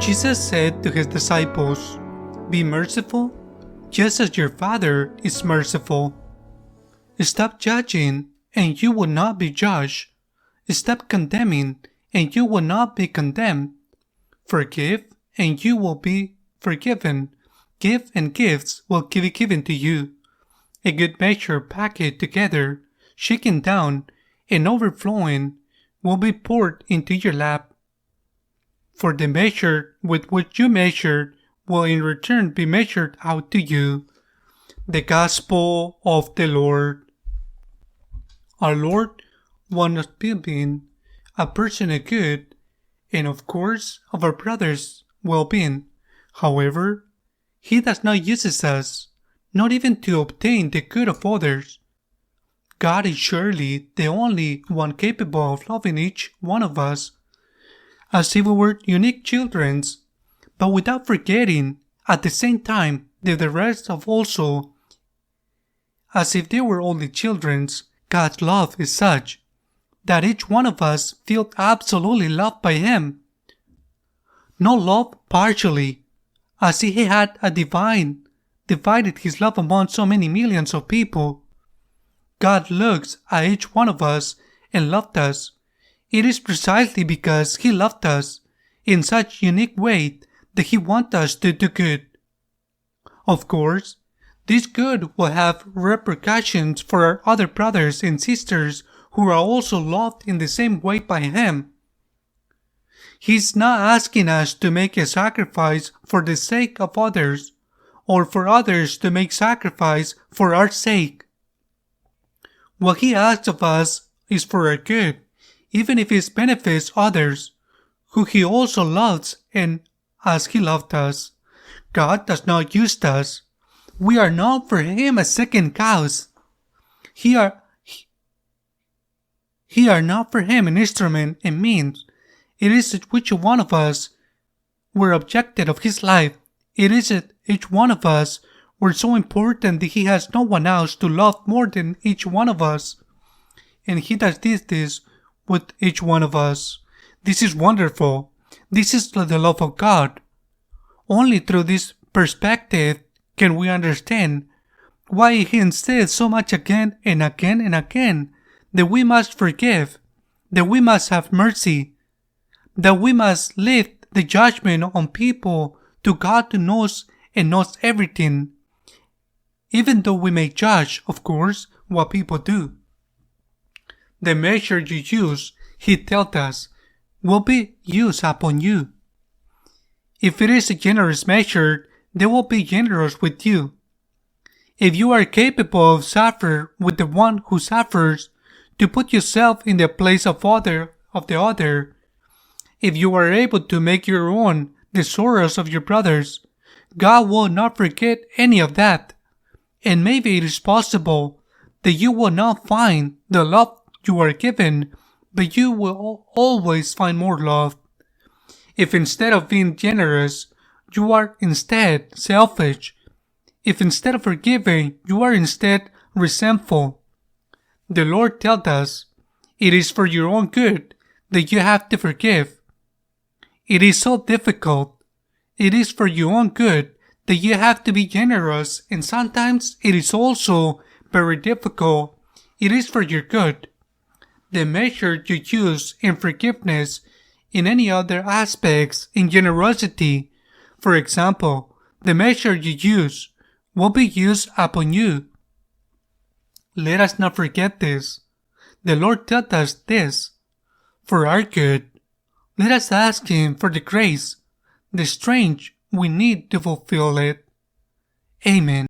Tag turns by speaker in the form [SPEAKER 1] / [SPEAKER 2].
[SPEAKER 1] Jesus said to his disciples, "Be merciful, just as your Father is merciful." Stop judging, and you will not be judged. Stop condemning, and you will not be condemned. Forgive, and you will be forgiven. Give, and gifts will be given to you. A good measure packed together, shaken down, and overflowing will be poured into your lap. For the measure with which you measure will in return be measured out to you. The Gospel of the Lord. Our Lord wants us being a person of good, and of course of our brother's well-being. However, He does not use us, not even to obtain the good of others. God is surely the only one capable of loving each one of us, as if we were unique children, but without forgetting at the same time that the rest of also, as if they were only children. God's love is such that each one of us feels absolutely loved by Him. Not loved partially, as if He had divided His love among so many millions of people. God looks at each one of us and loved us. It is precisely because He loved us in such a unique way that He wants us to do good. Of course, this good will have repercussions for our other brothers and sisters who are also loved in the same way by Him. He's not asking us to make a sacrifice for the sake of others, or for others to make sacrifice for our sake. What He asks of us is for our good, even if it benefits others, who He also loves and as He loved us. God does not use us. We are not for Him a second cause. He are not for Him an instrument and means. It is which one of us were objective of His life. It is each one of us were so important that He has no one else to love more than each one of us. And He does this with each one of us. This is wonderful. This is the love of God. Only through this perspective can we understand why He insists so much again and again and again that we must forgive, that we must have mercy, that we must lift the judgment on people to God who knows and knows everything, even though we may judge, of course, what people do. The measure you use, He tells us, will be used upon you. If it is a generous measure, they will be generous with you. If you are capable of suffering with the one who suffers, to put yourself in the place of the other, if you are able to make your own the sorrows of your brothers, God will not forget any of that. And maybe it is possible that you will not find the love you are given, but you will always find more love. If instead of being generous, you are instead selfish, if instead of forgiving, you are instead resentful, the Lord tells us, it is for your own good that you have to forgive. It is so difficult. It is for your own good that you have to be generous, and sometimes it is also very difficult. It is for your good. The measure you use in forgiveness, in any other aspects, in generosity, for example, the measure you use will be used upon you. Let us not forget this. The Lord tells us this for our good. Let us ask Him for the grace, the strength we need to fulfill it. Amen.